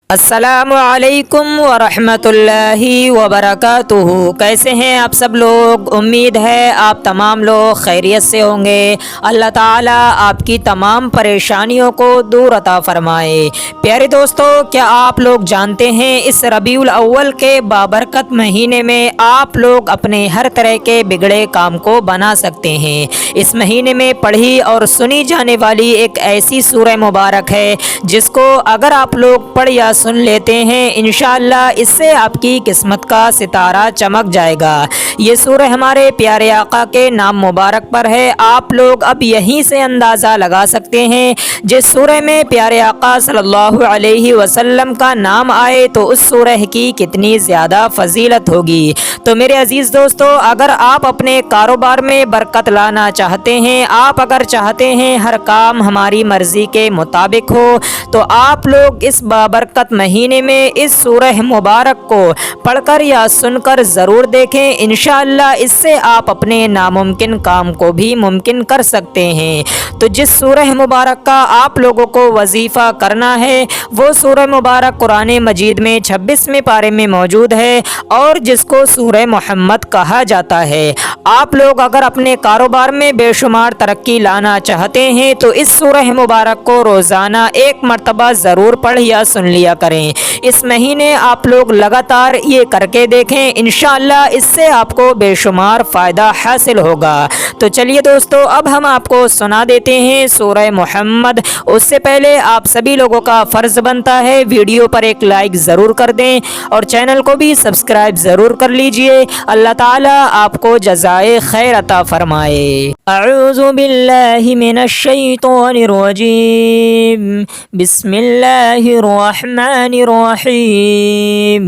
السلام علیکم ورحمۃ اللہ وبرکاتہ۔ کیسے ہیں آپ سب لوگ؟ امید ہے آپ تمام لوگ خیریت سے ہوں گے۔ اللہ تعالیٰ آپ کی تمام پریشانیوں کو دور عطا فرمائے۔ پیارے دوستو، کیا آپ لوگ جانتے ہیں اس ربیع الاول کے بابرکت مہینے میں آپ لوگ اپنے ہر طرح کے بگڑے کام کو بنا سکتے ہیں۔ اس مہینے میں پڑھی اور سنی جانے والی ایک ایسی سورہ مبارک ہے جس کو اگر آپ لوگ پڑھ یا سن لیتے ہیں انشاءاللہ اس سے آپ کی قسمت کا ستارہ چمک جائے گا۔ یہ سورہ ہمارے پیارے آقا کے نام مبارک پر ہے۔ آپ لوگ اب یہیں سے اندازہ لگا سکتے ہیں جس سورہ میں پیارے آقا صلی اللہ علیہ وسلم کا نام آئے تو اس سورہ کی کتنی زیادہ فضیلت ہوگی۔ تو میرے عزیز دوستو، اگر آپ اپنے کاروبار میں برکت لانا چاہتے ہیں، آپ اگر چاہتے ہیں ہر کام ہماری مرضی کے مطابق ہو، تو آپ لوگ اس بابرکت مہینے میں اس سورہ مبارک کو پڑھ کر یا سن کر ضرور دیکھیں۔ انشاءاللہ اس سے آپ اپنے ناممکن کام کو بھی ممکن کر سکتے ہیں۔ تو جس سورہ مبارک کا آپ لوگوں کو وظیفہ کرنا ہے وہ سورہ مبارک قرآن مجید میں 26ویں پارے میں موجود ہے اور جس کو سورہ محمد کہا جاتا ہے۔ آپ لوگ اگر اپنے کاروبار میں بے شمار ترقی لانا چاہتے ہیں تو اس سورہ مبارک کو روزانہ ایک مرتبہ ضرور پڑھ یا سن لیا کریں۔ اس مہینے آپ لوگ لگاتار یہ کر کے دیکھیں، انشاءاللہ اس سے آپ کو بے شمار فائدہ حاصل ہوگا۔ تو چلیے دوستو، اب ہم آپ کو سنا دیتے ہیں سورہ محمد۔ اس سے پہلے آپ سبھی لوگوں کا فرض بنتا ہے ویڈیو پر ایک لائک ضرور کر دیں اور چینل کو بھی سبسکرائب ضرور کر لیجئے۔ اللہ تعالیٰ آپ کو جزائے خیر عطا فرمائے۔ اعوذ باللہ من الشیطان الرجیم، بسم اللہ الرحمن الرحیم۔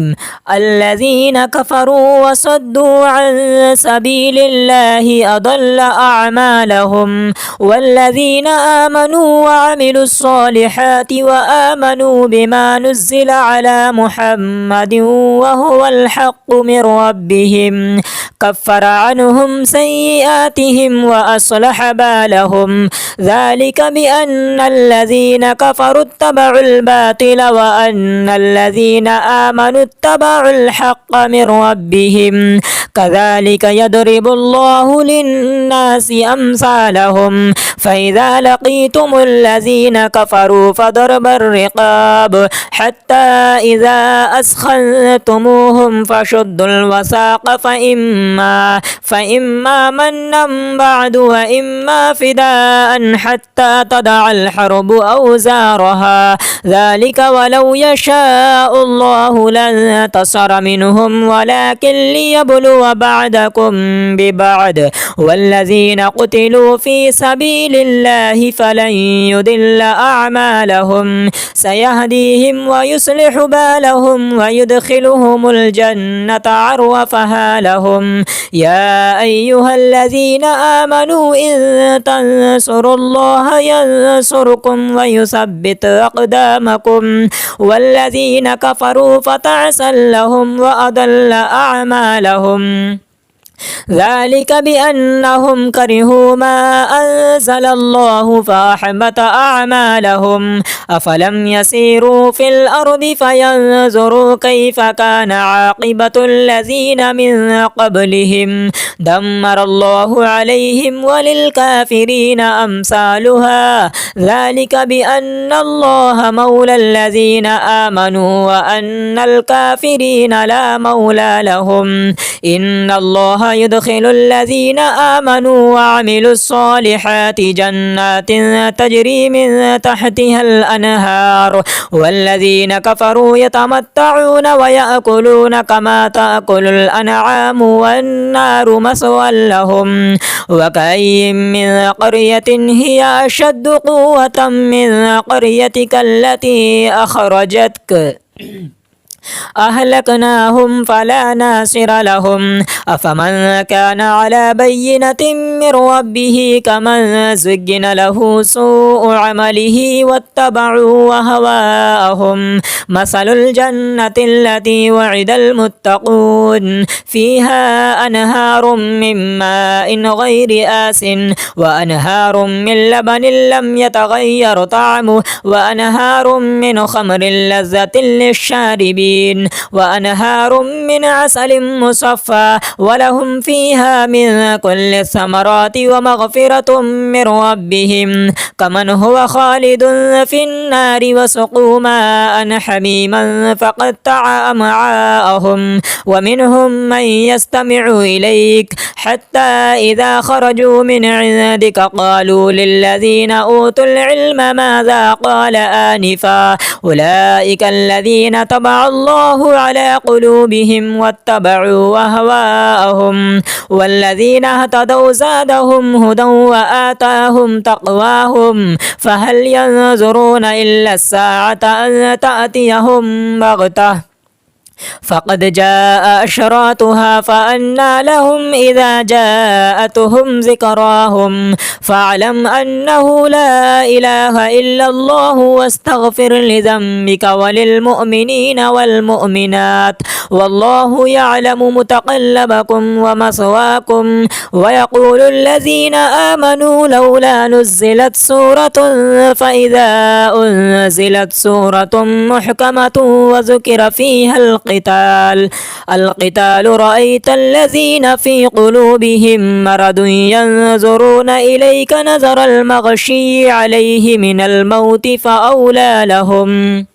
الذین کفروا وصدوا عن سبیل اللہ اضل اعمالهم والذین آمنوا وعملوا الصالحات وآمنوا بما نزل على محمد وهو الحق من ربهم كفر عنهم سيئاتهم وأصلح بالهم ذلك بأن الذين كفروا اتبعوا الباطل وأن الذين آمنوا اتبعوا الحق من ربهم كذلك يضرب الله للناس أمثالهم فإذا لقيتم الذين كفروا فضرب الرقاب حتى إذا أثخنتموهم فشدوا الوثاق فإما منا بعد وإما فداء حتى تضع الحرب أوزارها ذلك ولو يشاء الله لانتصر منهم ولكن ليبلو بعضكم ببعض والذين قتلوا في سبيل الله فلن يضل أعمالهم سيهديهم ويصلح بالهم ويدخلهم الجنة عرفها لهم يا أيها الذين آمنوا إن تنصروا الله ينصركم ويثبت أقدامكم والذين كفروا فتعسا لهم وأضل أعمالهم ذلك بأنهم كرهوا ما أنزل الله فأحبط أعمالهم أفلم يسيروا في الأرض فينظروا كيف كان عاقبة الذين من قبلهم دمر الله عليهم وللكافرين أمثالها ذلك بأن الله مولى الذين آمنوا وأن الكافرين لا مولى لهم إن الله يدخل الذين آمنوا وعملوا الصالحات جنات تجري من تحتها الأنهار والذين كفروا يتمتعون ويأكلون كما تأكل الأنعام والنار مثوى لهم وكأي من قرية هي أشد قوة من قريتك التي أخرجتك أهلكناهم فلا ناصر لهم أفمن كان على بينة من ربه كمن زين له سوء عمله واتبعوا هواءهم مثل الجنة التي وعد المتقون فيها أنهار من ماء غير آس وأنهار من لبن لم يتغير طعمه وأنهار من خمر لذة للشاربين وأنهار من عسل مصفى ولهم فيها من كل الثمرات ومغفرة من ربهم كمن هو خالد في النار وسقوا ماء حميما فقطع أمعاءهم ومنهم من يستمع إليك حتى إذا خرجوا من عندك قالوا للذين أوتوا العلم ماذا قال آنفا أولئك الذين طبع الله على قلوبهم واتبعوا أهواءهم والذين اهتدوا زادهم هدى وآتاهم تقواهم فهل ينظرون إلا الساعة أن تأتيهم بغتة فقد جاء أشراطها فأنى لهم إذا جاءتهم ذكراهم فاعلم أنه لا إله إلا الله واستغفر لذنبك وللمؤمنين والمؤمنات والله يعلم متقلبكم ومثواكم ويقول الذين آمنوا لولا نزلت سورة فإذا أنزلت سورة محكمة وذكر فيها القتال رأيت الذين في قلوبهم مرض ينظرون إليك نظر المغشي عليه من الموت فأولى لهم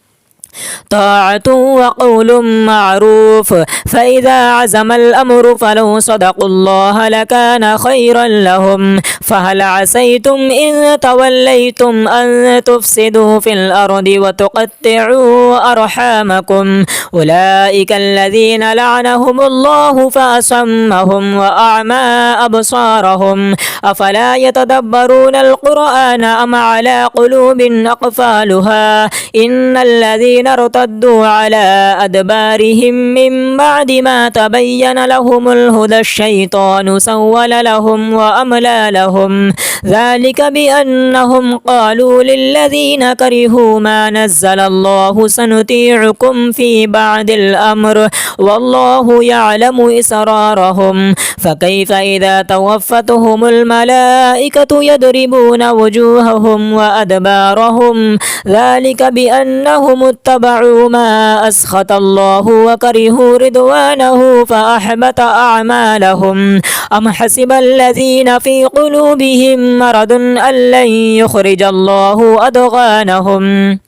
طاعة وقول معروف فإذا عزم الأمر فلو صدقوا الله لكان خيرا لهم فهل عسيتم إن توليتم أن تفسدوا في الأرض وتقطعوا أرحامكم أولئك الذين لعنهم الله فأصمهم وأعمى أبصارهم أفلا يتدبرون القرآن أم على قلوب أقفالها إن الذين ارتدوا على أدبارهم من بعد ما تبين لهم الهدى الشيطان سول لهم وأملى لهم ذلك بأنهم قالوا للذين كرهوا ما نزل الله سنطيعكم في بعض الأمر والله يعلم إسرارهم فكيف إذا توفتهم الملائكة يضربون وجوههم وأدبارهم ذلك بأنهم اتبعوا ما أسخط الله وكرهوا رضوانه فأحبط أعمالهم أم حسب الذين في قلوبهم مرض أن لن يخرج الله أضغانهم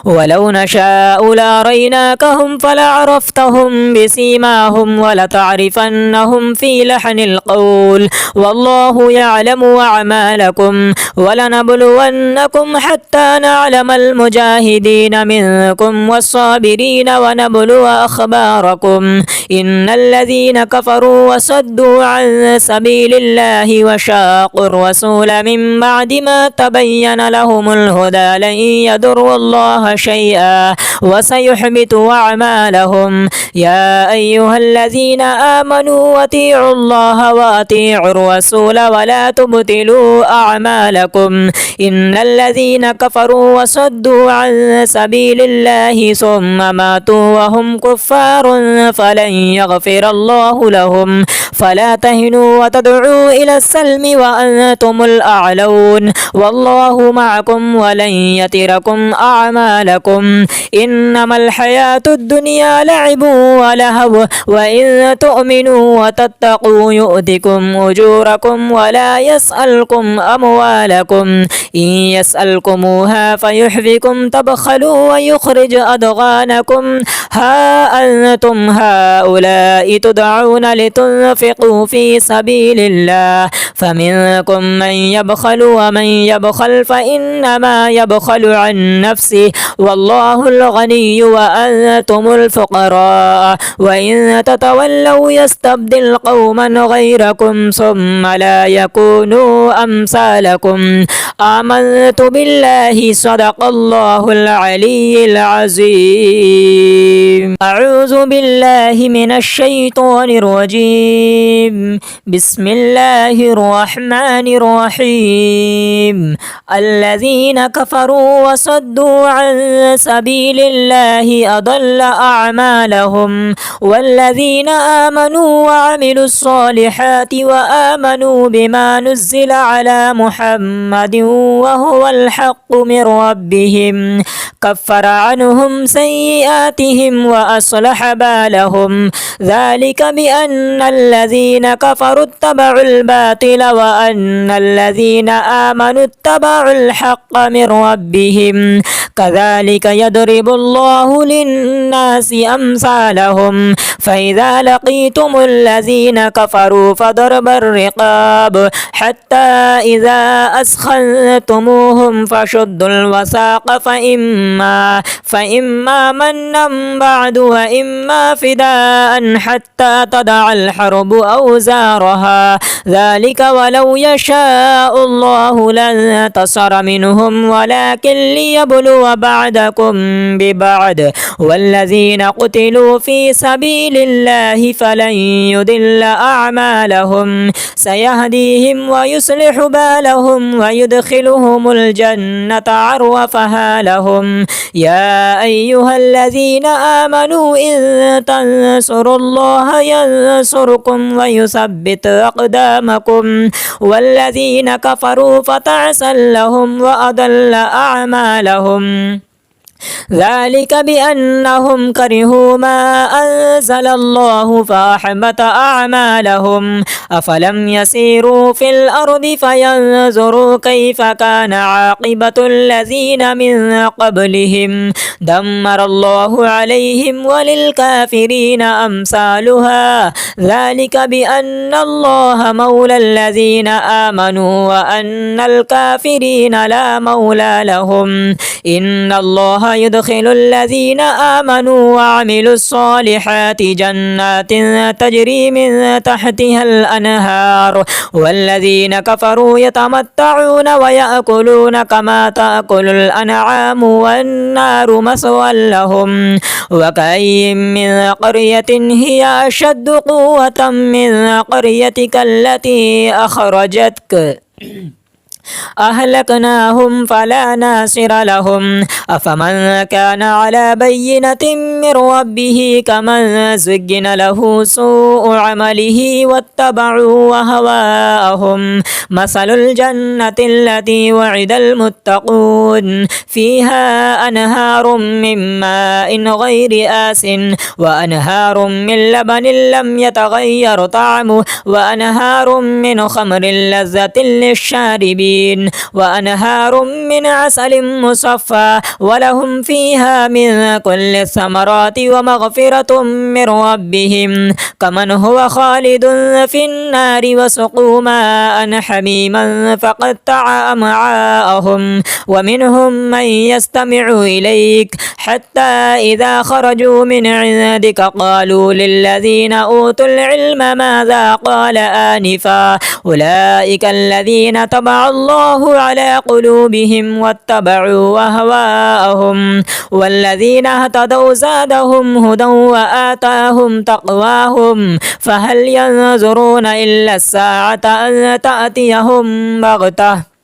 ولو نشاء لأريناكهم فلعرفتهم بسيماهم ولتعرفنهم في لحن القول والله يعلم أعمالكم ولنبلونكم حتى نعلم المجاهدين منكم والصابرين ونبلو أخباركم إن الذين كفروا وصدوا عن سبيل الله وشاقوا الرسول من بعد ما تبين لهم الهدى لن يضروا الله شيئا وسيحبط أعمالهم يا أيها الذين آمنوا أطيعوا الله وأطيعوا الرسول ولا تبطلوا أعمالكم إن الذين كفروا وصدوا عن سبيل الله ثم ماتوا وهم كفار فلن يغفر الله لهم فلا تهنوا وتدعوا إلى السلم وأنتم الأعلون والله معكم ولن يتركم أعمالكم إنما الحياة الدنيا لعب ولهو وإن تؤمنوا وتتقوا يؤتكم أجوركم ولا يسألكم أموالكم إن يسألكموها فيحفكم تبخلوا ويخرج أضغانكم ها أنتم هؤلاء تدعون لتنفقوا في سبيل الله فمنكم من يبخل ومن يبخل فإنما يبخل عن نفسه والله الغني وأنتم الفقراء وإن تتولوا يستبدل قوما غيركم ثم لا يكونوا أمثالكم آمنت بالله صدق الله العلي العظيم. أعوذ بالله من الشيطان الرجيم. بسم الله الرحمن الرحيم. الذين كفروا وصدوا عن سبيل الله أضل أعمالهم والذين آمنوا وعملوا الصالحات وآمنوا بما نزل على محمد وهو الحق من ربهم كفر عنهم سيئاتهم وأصلح بالهم ذلك بأن الذين كفروا اتبعوا الباطل وأن الذين آمنوا اتبعوا الحق من ربهم كذلك يضرب الله للناس أمثالهم فإذا لقيتم الذين كفروا فضرب الرقاب حتى إذا أسخنتموهم فشدوا الوثاق فإما منا بعد وإما فداء حتى تضع الحرب أوزارها ذلك ولو يشاء الله لانتصر منهم ولكن ليبلو بعضكم ببعض والذين قتلوا في سبيل الله فلن يضل أعمالهم سيهديهم ويصلح بالهم ويدخلهم الجنة عرفها لهم. يا أيها الذين آمنوا إن تنصروا الله ينصركم ويثبت أقدامكم والذين كفروا فتعسا لهم وأضل أعمالهم ذلك بأنهم كرهوا ما أنزل الله فأحبط أعمالهم أفلم يسيروا في الأرض فينظروا كيف كان عاقبة الذين من قبلهم دمر الله عليهم وللكافرين أمثالها ذلك بأن الله مولى الذين آمنوا وأن الكافرين لا مولى لهم. إن الله يدخل الذين آمنوا وعملوا الصالحات جنات تجري من تحتها الأنهار والذين كفروا يتمتعون ويأكلون كما تأكل الأنعام والنار مثوى لهم. وكأين من قرية هي أشد قوة من قريتك التي أخرجتك أهلكناهم فلا ناصر لهم. أفمن كان على بينة من ربه كمن زين له سوء عمله واتبعوا هواءهم مثل الجنة التي وعد المتقون فيها أنهار من ماء غير آس وأنهار من لبن لم يتغير طعمه وأنهار من خمر لذة للشاربين وأنهار من عسل مصفى ولهم فيها من كل الثمرات ومغفرة من ربهم كمن هو خالد في النار وسقوا ماء حميما فقطع أمعاءهم ومنهم من يستمع إليك حتى إذا خرجوا من عندك قالوا للذين أوتوا العلم ماذا قال آنفا أولئك الذين طبع الله على قلوبهم واتبعوا أهواءهم والذين اهتدوا زادهم هدى وآتاهم تقواهم فهل ينظرون إلا الساعة أن تأتيهم بغتة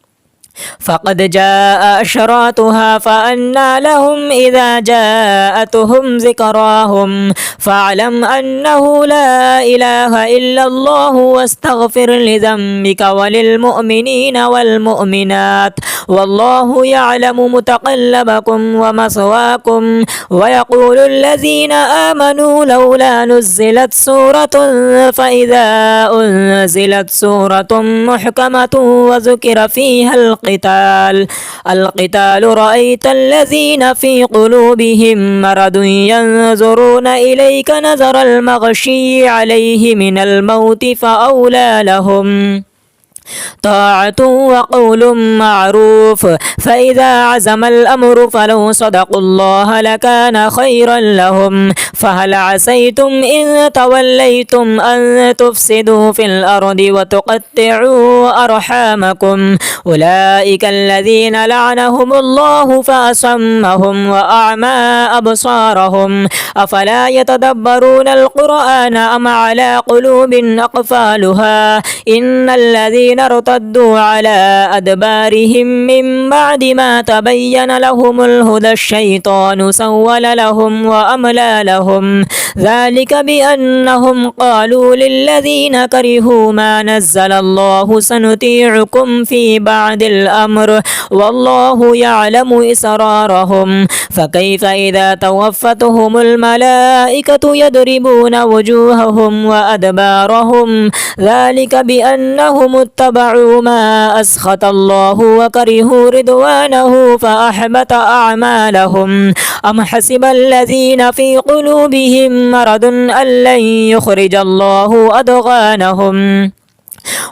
فقد جاء أشراطها فأنى لهم إذا جاءتهم ذكراهم فاعلم أنه لا إله إلا الله واستغفر لذنبك وللمؤمنين والمؤمنات والله يعلم متقلبكم ومثواكم. ويقول الذين آمنوا لولا نزلت سورة فإذا أنزلت سورة محكمة وذكر فيها القتال رأيت الذين في قلوبهم مرض ينظرون إليك نظر المغشي عليه من الموت فأولى لهم طاعة وقول معروف. فإذا عزم الأمر فلو صدقوا الله لكان خيرا لهم. فهل عسيتم إن توليتم أن تفسدوا في الأرض وتقطعوا أرحامكم؟ أولئك الذين لعنهم الله فأصمهم وأعمى أبصارهم. أفلا يتدبرون القرآن أم على قلوب أقفالها؟ إن الذين ارتدوا على أدبارهم من بعد ما تبين لهم الهدى الشيطان سول لهم وأملى لهم. ذلك بأنهم قالوا للذين كرهوا ما نزل الله سنطيعكم في بعض الأمر والله يعلم إسرارهم. فكيف إذا توفتهم الملائكة يضربون وجوههم وأدبارهم؟ ذلك بأنهم اتبعوا ما أسخط الله وكرهوا رضوانه فأحبط أعمالهم. أم حسب الذين في قلوبهم مرض أن لن يخرج الله أضغانهم؟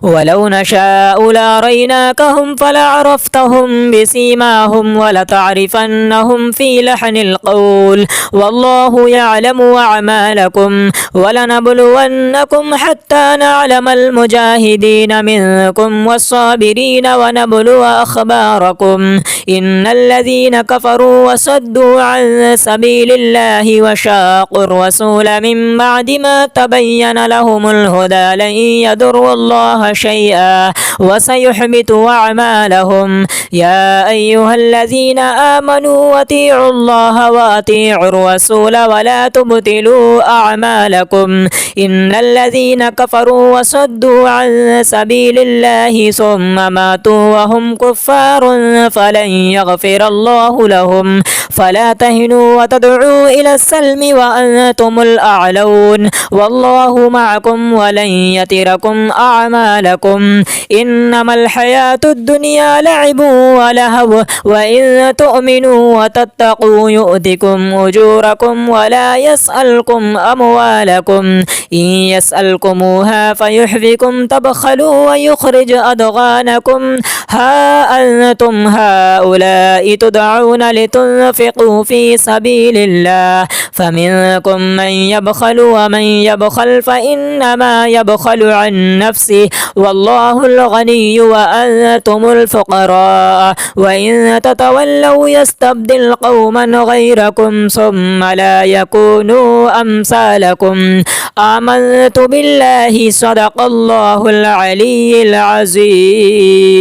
ولو نشاء لأريناكهم فلعرفتهم بسيماهم ولتعرفنهم في لحن القول والله يعلم أعمالكم. ولنبلونكم حتى نعلم المجاهدين منكم والصابرين ونبلو أخباركم. إن الذين كفروا وصدوا عن سبيل الله وشاقوا الرسول من بعد ما تبين لهم الهدى لن يضروا الله شيئا وسيحبط أعمالهم. يا أيها الذين آمنوا أطيعوا الله وأطيعوا الرسول ولا تبطلوا أعمالكم. إن الذين كفروا وصدوا عن سبيل الله ثم ماتوا وهم كفار فلن يغفر الله لهم. فلا تهنوا وتدعوا إلى السلم وأنتم الأعلون والله معكم ولن يتركم أعمالكم. إنما الحياة الدنيا لعب ولهو وإن تؤمنوا وتتقوا يؤتكم أجوركم ولا يسألكم أموالكم. إن يسألكموها فيحفكم تبخلوا ويخرج أضغانكم. ها أنتم هؤلاء تدعون لتنفقوا في سبيل الله فمنكم من يبخل ومن يبخل فإنما يبخل عن نفسه والله الغني وأنتم الفقراء. وإن تتولوا يستبدل قوما غيركم ثم لا يكونوا أمثالكم. آمنت بالله صدق الله العلي العظيم.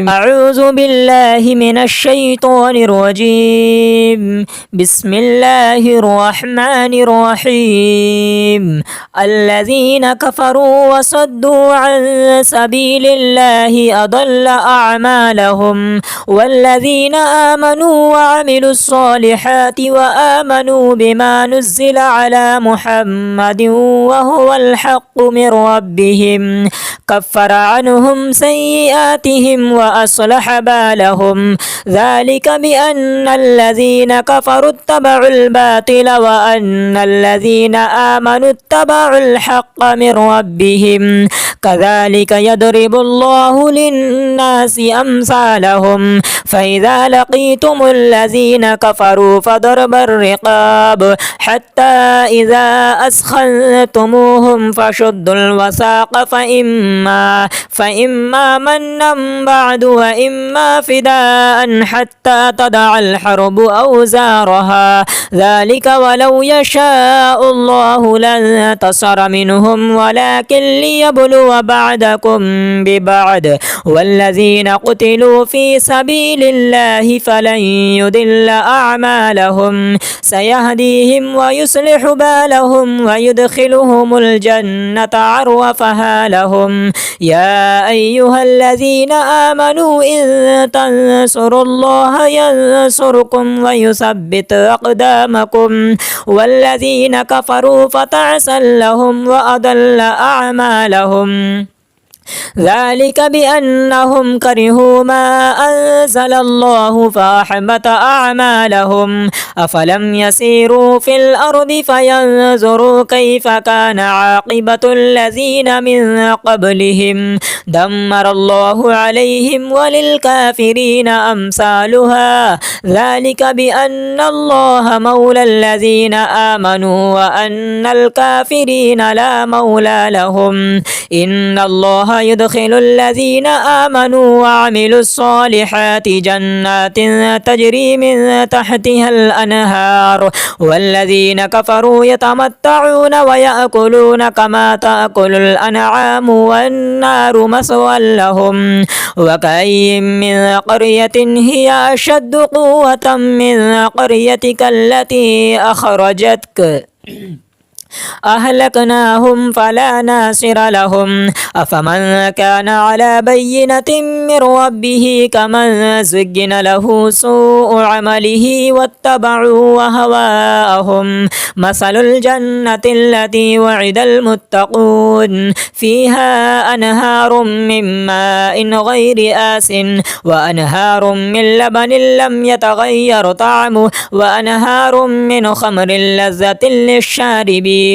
أعوذ بالله من الشيطان الرجيم. بسم الله الرحمن الرحيم. الذين كفروا وصدوا عن سبيل الله أضل أعمالهم. والذين آمنوا وعملوا الصالحات وآمنوا بما نزل على محمد وهو الحق من ربهم كفر عنهم سيئاتهم وأصلح بالهم. ذلك بأن الذين كفروا اتبعوا الباطل وأن الذين آمنوا اتبعوا الحق من ربهم. كذلك يضرب الله للناس أمثالهم. فإذا لقيتم الذين كفروا فضرب الرقاب حتى إذا أثخنتموهم فشدوا الوثاق فإما منا بعد وإما فداء حتى تضع الحرب أوزارها. ذلك ولو يشاء الله لانتصر منهم ولكن ليبلو بعضكم ببعض. والذين قتلوا في سبيل الله فلن يضل أعمالهم. سيهديهم ويصلح بالهم ويدخلهم الجنة عرفها لهم. يا أيها الذين آمنوا إن تنصروا الله ينصركم ويثبت أقدامكم. والذين كفروا فتعسا لهم وأضل أعمالهم. ذلك بأنهم كرهوا ما أنزل الله فأحبط أعمالهم أفلم يسيروا في الأرض فينظروا كيف كان عاقبة الذين من قبلهم دمر الله عليهم وللكافرين أمثالها ذلك بأن الله مولى الذين آمنوا وأن الكافرين لا مولى لهم إن الله يدخل الذين آمنوا وعملوا الصالحات جنات تجري من تحتها الأنهار والذين كفروا يتمتعون ويأكلون كما تأكل الأنعام والنار مثوى لهم وكأي من قرية هي أشد قوة من قريتك التي أخرجتك أهلكناهم فلا ناصر لهم أفمن كان على بينة من ربه كمن زين له سوء عمله واتبعوا هواءهم مثل الجنة التي وعد المتقون فيها أنهار من ماء غير آس وأنهار من لبن لم يتغير طعمه وأنهار من خمر لذة للشاربين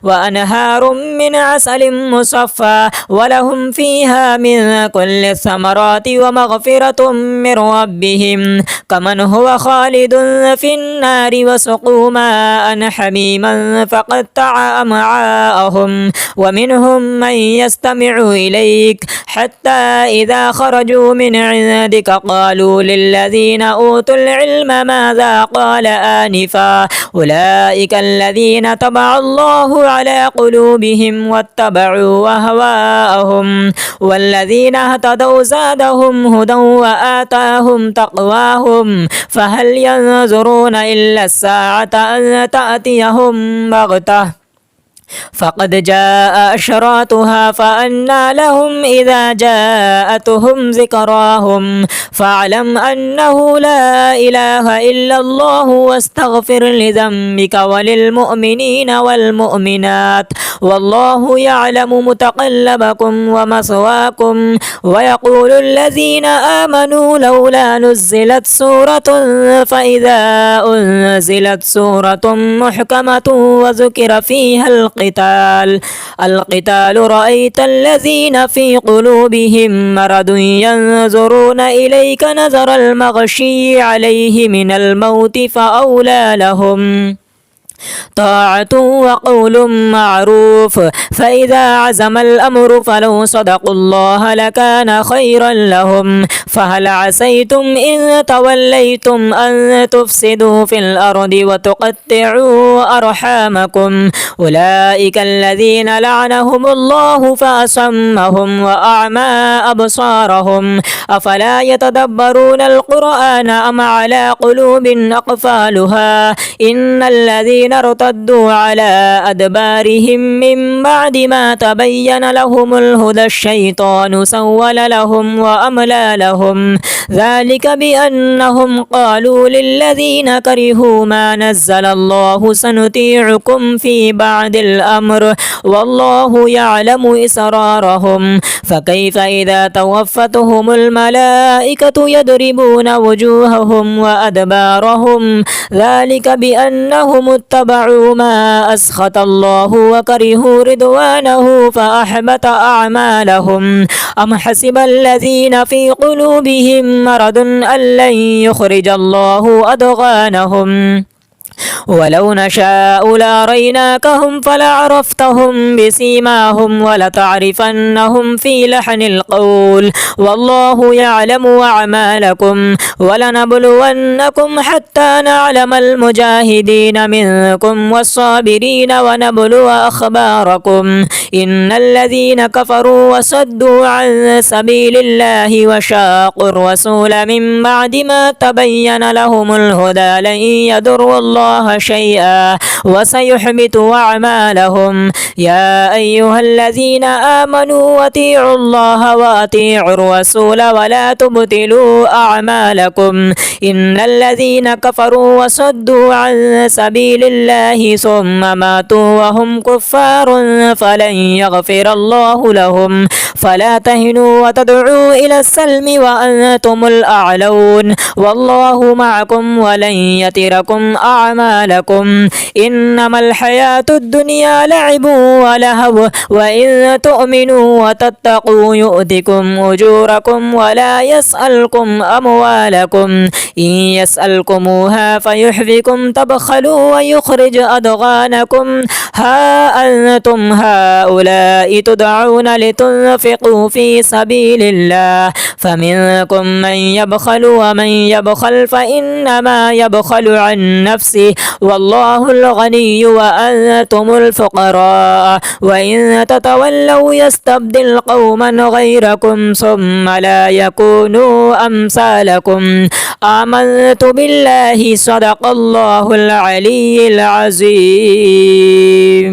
وأنهار من عسل مصفى ولهم فيها من كل الثمرات ومغفرة من ربهم كمن هو خالد في النار وسقوا ماء حميما فقطع أمعاءهم ومنهم من يستمع إليك حتى إذا خرجوا من عندك قالوا للذين أوتوا العلم ماذا قال آنفا أولئك الذين تبع الله على قلوبهم واتبعوا أهواءهم والذين اهتدوا زادهم هدى وآتاهم تقواهم فهل ينظرون إلا الساعة أن تأتيهم بغتة فقد جاء أشراطها فأنى لهم إذا جاءتهم ذكراهم فاعلم أنه لا إله إلا الله واستغفر لذنبك وللمؤمنين والمؤمنات والله يعلم متقلبكم ومثواكم ويقول الذين آمنوا لولا نزلت سورة فإذا أنزلت سورة محكمة وذكر فيها القتال رأيت الذين في قلوبهم مرض ينظرون إليك نظر المغشي عليه من الموت فأولى لهم طاعة وقول معروف فإذا عزم الأمر فلو صدقوا الله لكان خيرا لهم فهل عسيتم إن توليتم أن تفسدوا في الأرض وتقطعوا أرحامكم أولئك الذين لعنهم الله فأصمهم وأعمى أبصارهم أفلا يتدبرون القرآن أم على قلوب أقفالها إن الذين ارتدوا على أدبارهم من بعد ما تبين لهم الهدى الشيطان سول لهم وأملى لهم ذلك بأنهم قالوا للذين كرهوا ما نزل الله سنطيعكم في بعض الأمر والله يعلم إسرارهم فكيف إذا توفتهم الملائكة يضربون وجوههم وأدبارهم ذلك بأنهم اتبعوا ما أسخط الله وكرهوا رضوانه فأحبط أعمالهم أم حسب الذين في قلوبهم مرض أن لن يخرج الله أضغانهم ولو نشاء لأريناكهم فلعرفتهم بسيماهم ولتعرفنهم في لحن القول والله يعلم أعمالكم ولنبلونكم حتى نعلم المجاهدين منكم والصابرين ونبلو أخباركم إن الذين كفروا وصدوا عن سبيل الله وشاقوا الرسول من بعد ما تبين لهم الهدى لن يضروا الله الله شيئا وسيحبط أعمالهم. يا أيها الذين آمنوا أطيعوا الله وأطيعوا الرسول ولا تبطلوا أعمالكم. إن الذين كفروا وصدوا عن سبيل الله ثم ماتوا وهم كفار فلن يغفر الله لهم. فلا تهنوا وتدعوا إلى السلم وأنتم الأعلون والله معكم ولن يتركم أعمالكم. إنما الحياة الدنيا لعب ولهو وإن تؤمنوا وتتقوا يؤتكم أجوركم ولا يسألكم أموالكم. إن يسألكموها فيحفكم تبخلوا ويخرج أضغانكم. ها أنتم هؤلاء تدعون لتنفقوا في سبيل الله فمنكم من يبخل ومن يبخل فإنما يبخل عن نفسه والله الغني وأنتم الفقراء وإن تتولوا يستبدل قوما غيركم ثم لا يكونوا أمثالكم. آمنت بالله صدق الله العلي العظيم.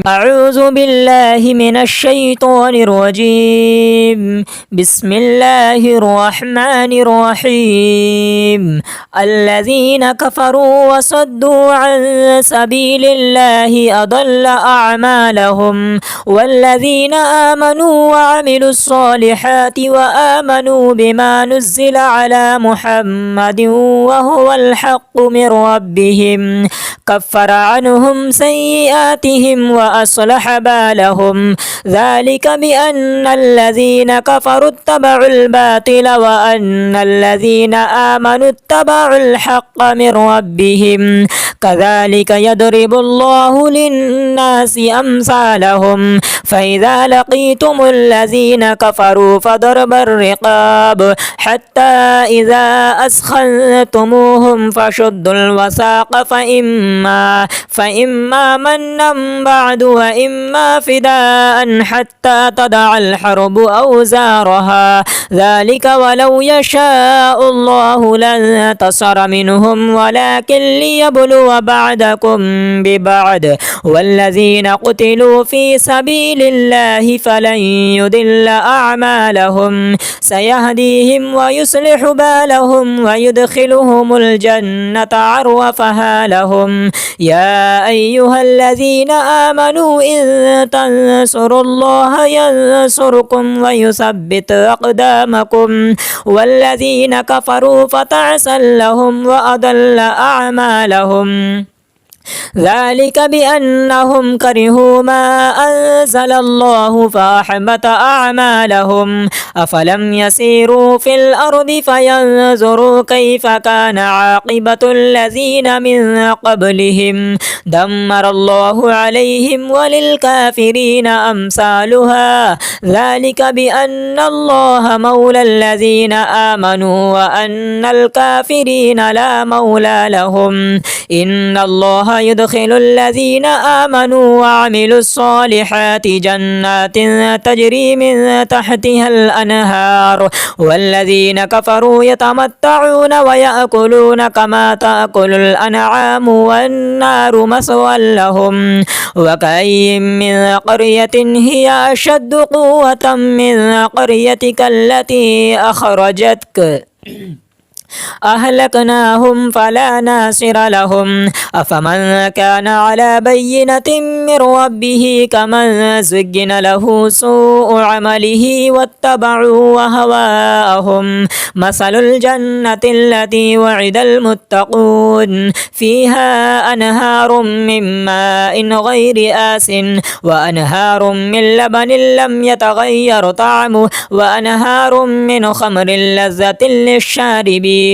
أعوذ بالله من الشيطان الرجيم. بسم الله الرحمن الرحيم. الذين كفروا وصدوا عن سبيل الله أضل أعمالهم والذين آمنوا وعملوا الصالحات وآمنوا بما نزل على محمد وهو الحق من ربهم كفر عنهم سيئاتهم وأصلح بالهم. ذلك بأن الذين كفروا اتبعوا الباطل وأن الذين آمنوا اتبعوا الحق من ربهم. كذلك يضرب الله للناس أمثالهم. فإذا لقيتم الذين كفروا فضرب الرقاب حتى إذا أثخنتموهم فشدوا الوثاق فإما منا بعد وإما فداء حتى تضع الحرب أوزارها. ذلك ولو يشاء الله لانتصر منهم ولكن ليبلو بعضكم ببعض. والذين قتلوا في سبيل الله فلن يضل أعمالهم. سيهديهم ويصلح بالهم ويدخلهم الجنة عرفها لهم. يا أيها الذين آمنوا إن تنصروا الله ينصركم ويثبت أقدامكم. والذين كفروا فتعسا لهم وأضل أعمالهم. ذلك بأنهم كرهوا ما أنزل الله فأحبط أعمالهم. أفلم يسيروا في الأرض فينظروا كيف كان عاقبة الذين من قبلهم دمر الله عليهم وللكافرين أمثالها. ذلك بأن الله مولى الذين آمنوا وأن الكافرين لا مولى لهم. إن الله يدخل الذين آمنوا وعملوا الصالحات جنات تجري من تحتها الأنهار والذين كفروا يتمتعون ويأكلون كما تأكل الأنعام والنار مثوى لهم. وكأي من قرية هي أشد قوة من قريتك التي أخرجتك أهلكناهم فلا ناصر لهم. أفمن كان على بينة من ربه كمن زين له سوء عمله واتبعوا هواءهم. مثل الجنة التي وعد المتقون فيها أنهار من ماء غير آس وأنهار من لبن لم يتغير طعمه وأنهار من خمر لذة للشاربين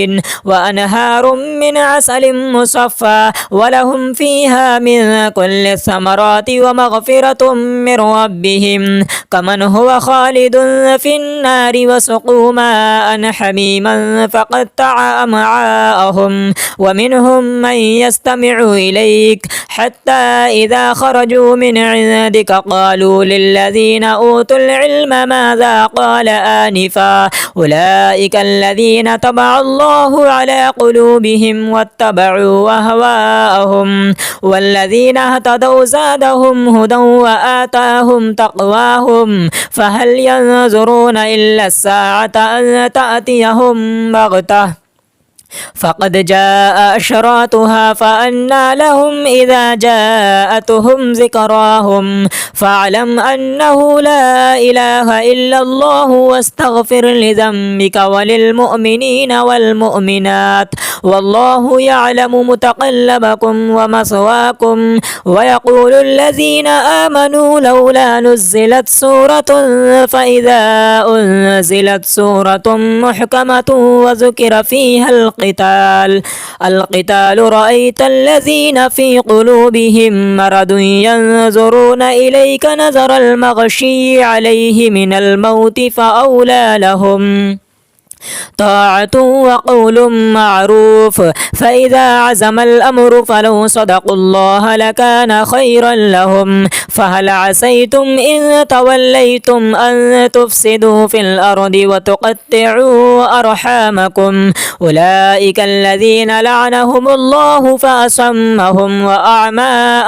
وأنهار من عسل مصفى ولهم فيها من كل الثمرات ومغفرة من ربهم كمن هو خالد في النار وسقوا ماء حميما فقطع أمعاءهم. ومنهم من يستمع إليك حتى إذا خرجوا من عندك قالوا للذين أوتوا العلم ماذا قال آنفا أولئك الذين طبع الله الله على قلوبهم واتبعوا أهواءهم والذين اهتدوا زادهم هدى وآتاهم تقواهم فهل ينظرون إلا الساعة أن تأتيهم بغتة فقد جاء أشراطها فأنى لهم إذا جاءتهم ذكراهم فاعلم أنه لا إله إلا الله واستغفر لذنبك وللمؤمنين والمؤمنات والله يعلم متقلبكم ومثواكم ويقول الذين آمنوا لولا نزلت سورة فإذا أنزلت سورة محكمة وذكر فيها القتال رأيت الذين في قلوبهم مرض ينظرون إليك نظر المغشي عليه من الموت فأولى لهم طاعة وقول معروف فإذا عزم الأمر فلو صدقوا الله لكان خيرا لهم فهل عسيتم إن توليتم أن تفسدوا في الأرض وتقطعوا أرحامكم أولئك الذين لعنهم الله فأصمهم وأعمى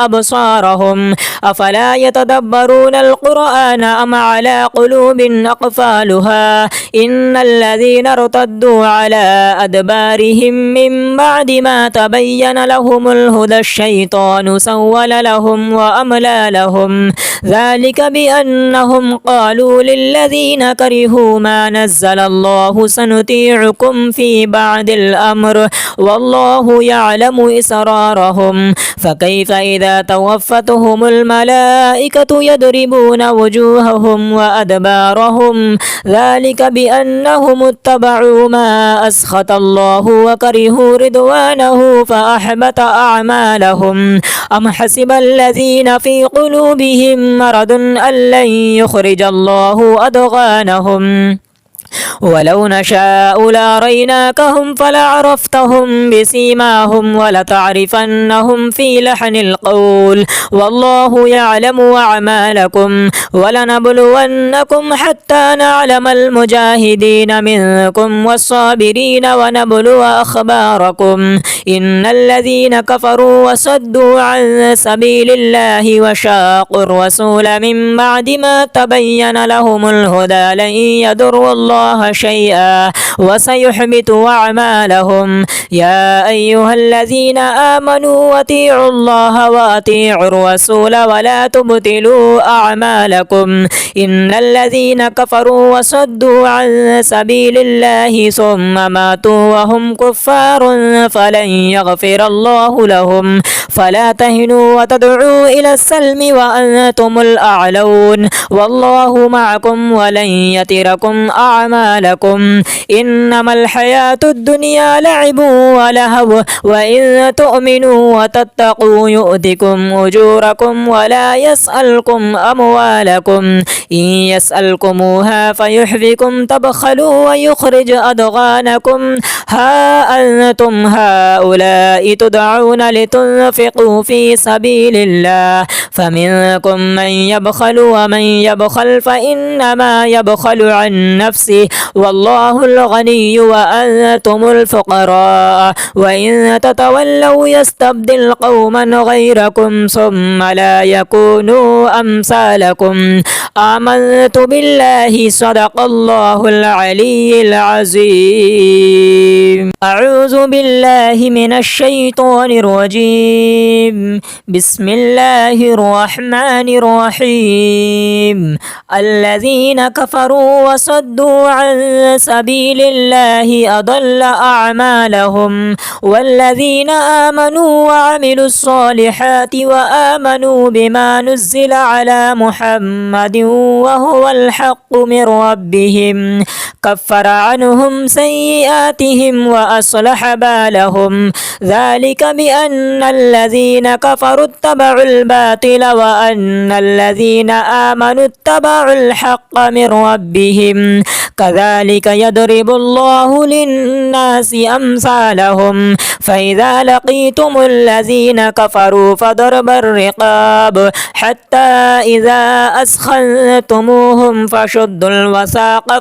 أبصارهم أفلا يتدبرون القرآن أم على قلوب أقفالها إن الذين ارتدوا على أدبارهم من بعد ما تبين لهم الهدى الشيطان سول لهم وأملى لهم ذلك بأنهم قالوا للذين كرهوا ما نزل الله سنطيعكم في بعض الأمر والله يعلم إسرارهم فكيف إذا توفتهم الملائكة يضربون وجوههم وأدبارهم ذلك بأنهم اتبعوا ما أسخط الله وكرهوا رضوانه فأحبط أعمالهم أم حسب الذين في قلوبهم مرض أن لن يخرج الله أضغانهم ولو نشاء لأريناكهم فلعرفتهم بسيماهم ولتعرفنهم في لحن القول والله يعلم أعمالكم ولنبلونكم حتى نعلم المجاهدين منكم والصابرين ونبلو أخباركم إن الذين كفروا وصدوا عن سبيل الله وشاقوا الرسول من بعد ما تبين لهم الهدى لن يضروا الله شيئا وسيحبط أعمالهم يا أيها الذين آمنوا أطيعوا الله وأطيعوا الرسول ولا تبطلوا أعمالكم إن الذين كفروا وصدوا عن سبيل الله ثم ماتوا وهم كفار فلن يغفر الله لهم فلا تهنوا وتدعوا إلى السلم وأنتم الأعلون والله معكم ولن يتركم أعمالكم إنما الحياة الدنيا لعب ولهو وإن تؤمنوا وتتقوا يؤتكم أجوركم ولا يسألكم أموالكم إن يسألكموها فيحفكم تبخلوا ويخرج أضغانكم ها أنتم هؤلاء تدعون لتنفقوا في سبيل الله فمنكم من يبخل ومن يبخل فإنما يبخل عن نفسه والله الغني وأنتم الفقراء وإن تتولوا يستبدل قوما غيركم ثم لا يكونوا أمثالكم آمنت بالله صدق الله العلي العظيم أعوذ بالله من الشيطان الرجيم بسم الله الرحمن الرحيم الذين كفروا وصدوا عن سبيل الله أضل أعمالهم والذين آمنوا وعملوا الصالحات وآمنوا بما نزل على محمد وهو الحق من ربهم كفر عنهم سيئاتهم وأصلح بالهم ذلك بأن الذين كفروا اتبعوا الباطل وأن الذين آمنوا اتبعوا الحق من ربهم كذلك يضرب الله للناس أمثالهم فإذا لقيتم الذين كفروا فضرب الرقاب حتى إذا أثخنتموهم فشدوا الوثاق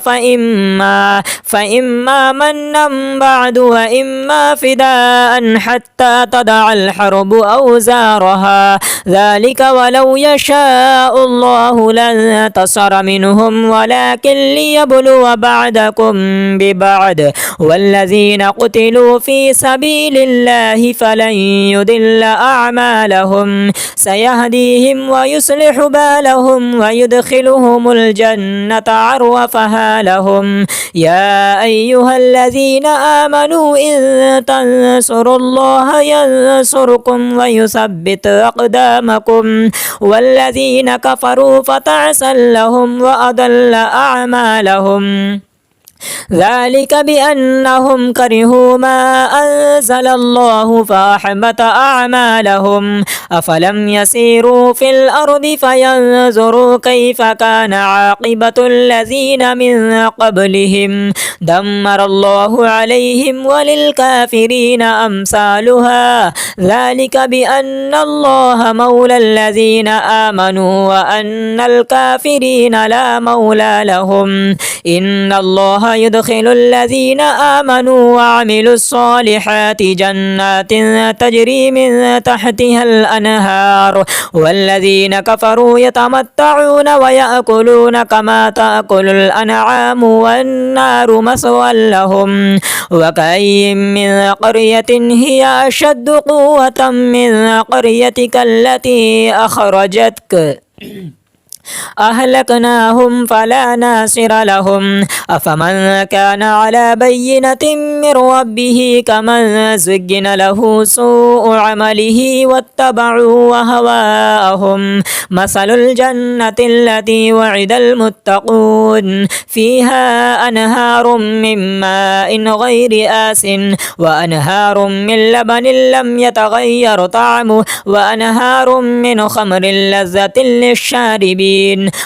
فإما منا بعد وإما فداء حتى تضع الحرب أوزارها ذلك ولو يشاء الله لانتصر منهم ولكن ليبلو بعضكم ببعض والذين قتلوا في سبيل الله فلن يضل أعمالهم سيهديهم ويصلح بالهم ويدخلهم الجنة عرفها لهم يا أيها الذين آمنوا إن تنصروا الله ينصركم ويثبت أقدامكم والذين كفروا فتعسا لهم وأضل أعمالهم ذلك بأنهم كرهوا ما أنزل الله فأحبط أعمالهم أفلم يسيروا في الأرض فينظروا كيف كان عاقبة الذين من قبلهم دمر الله عليهم وللكافرين أمثالها ذلك بأن الله مولى الذين آمنوا وأن الكافرين لا مولى لهم إن الله يدخل الذين آمنوا وعملوا الصالحات جنات تجري من تحتها الأنهار والذين كفروا يتمتعون ويأكلون كما تأكل الأنعام والنار مثوى لهم وكأي من قرية هي أشد قوة من قريتك التي أخرجتك أهلكناهم فلا ناصر لهم أفمن كان على بينة من ربه كمن زين له سوء عمله واتبعوا هواءهم مثل الجنة التي وعد المتقون فيها أنهار من ماء غير آس وأنهار من لبن لم يتغير طعمه وأنهار من خمر لذة للشاربين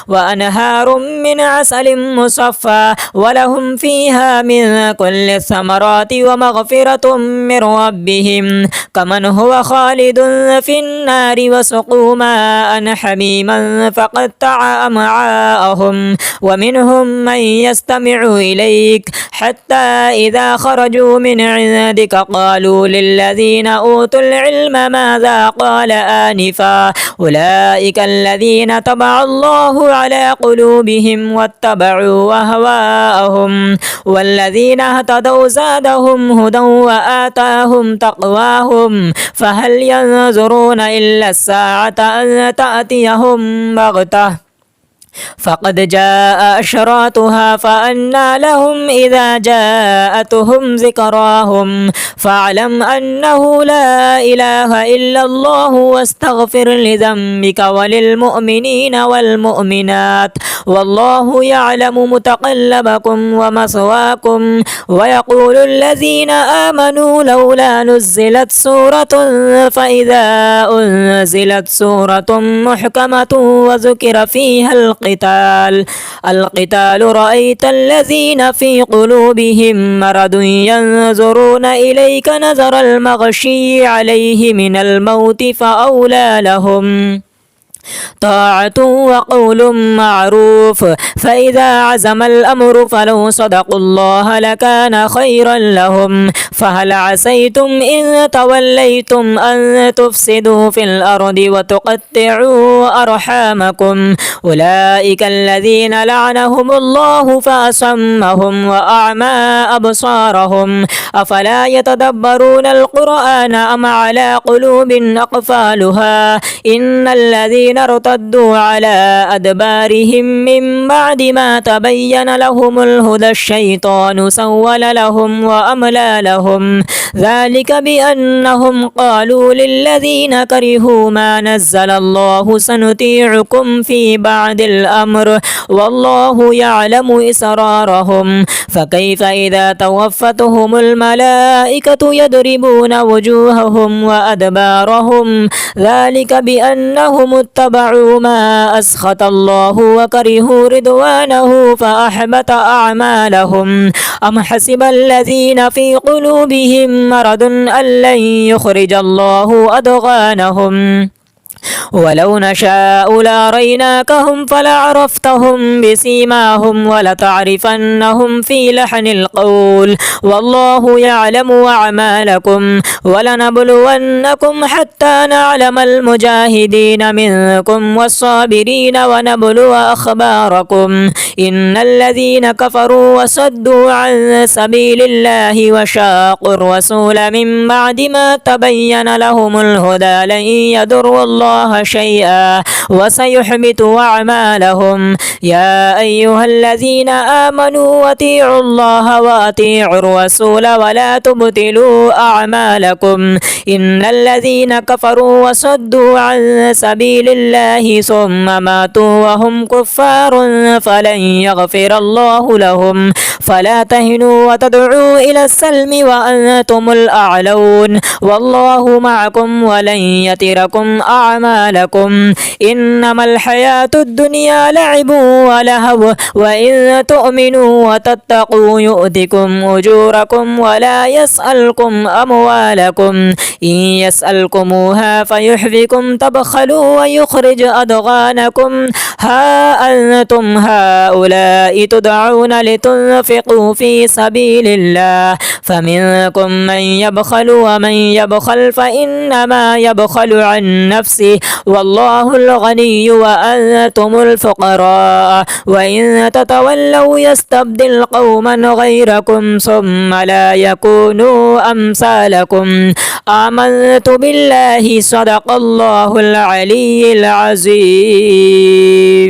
وأنهار من عسل مصفى ولهم فيها من كل الثمرات ومغفرة من ربهم كمن هو خالد في النار وسقوا ماء حميما فقطع أمعاءهم ومنهم من يستمع إليك حتى إذا خرجوا من عندك قالوا للذين أوتوا العلم ماذا قال آنفا أولئك الذين طبع الله على قلوبهم واتبعوا أهواءهم والذين اهتدوا زادهم هدى وآتاهم تقواهم فهل ينظرون إلا الساعة أن تأتيهم بغتة فقد جاء أشراطها فأنى لهم إذا جاءتهم ذكراهم فاعلم أنه لا إله إلا الله واستغفر لذنبك وللمؤمنين والمؤمنات والله يعلم متقلبكم ومثواكم ويقول الذين آمنوا لولا نزلت سورة فإذا أنزلت سورة محكمة وذكر فيها القتال رأيت الذين في قلوبهم مرض ينظرون إليك نظر المغشي عليه من الموت فأولى لهم طاعة وقول معروف فإذا عزم الأمر فلو صدقوا الله لكان خيرا لهم فهل عسيتم إن توليتم أن تفسدوا في الأرض وتقطعوا أرحامكم أولئك الذين لعنهم الله فأصمهم وأعمى أبصارهم أفلا يتدبرون القرآن أم على قلوب أقفالها إن الذين ارتدوا على أدبارهم من بعد ما تبين لهم الهدى الشيطان سول لهم وأملى لهم ذلك بأنهم قالوا للذين كرهوا ما نزل الله سنطيعكم في بعض الأمر والله يعلم إسرارهم فكيف إذا توفتهم الملائكة يضربون وجوههم وأدبارهم ذلك بأنهم اتبعوا واتبعوا ما أسخط الله وكرهوا رضوانه فأحبط أعمالهم. أم حسب الذين في قلوبهم مرض أن لن يخرج الله أضغانهم ولو نشاء لأريناكهم فلعرفتهم بسيماهم ولتعرفنهم في لحن القول والله يعلم أعمالكم ولنبلونكم حتى نعلم المجاهدين منكم والصابرين ونبلو أخباركم. إن الذين كفروا وصدوا عن سبيل الله وشاقوا الرسول من بعد ما تبين لهم الهدى لن يضروا الله شيئا وسيحبط أعمالهم. يا أيها الذين آمنوا أطيعوا الله وأطيعوا الرسول ولا تبطلوا أعمالكم. إن الذين كفروا وصدوا عن سبيل الله ثم ماتوا وهم كفار فلن يغفر الله لهم. فلا تهنوا وتدعوا إلى السلم وأنتم الأعلون والله معكم ولن يتركم أعمالكم. إنما الحياة الدنيا لعب ولهو وإن تؤمنوا وتتقوا يؤتكم أجوركم ولا يسألكم أموالكم. إن يسألكموها فيحفكم تبخلوا ويخرج أضغانكم. ها أنتم هؤلاء تدعون لتنفقوا في سبيل الله فمنكم من يبخل ومن يبخل فإنما يبخل عن نفسه والله الغني وأنتم الفقراء وإن تتولوا يستبدل قوما غيركم ثم لا يكونوا أمثالكم. آمنت بالله صدق الله العلي العظيم.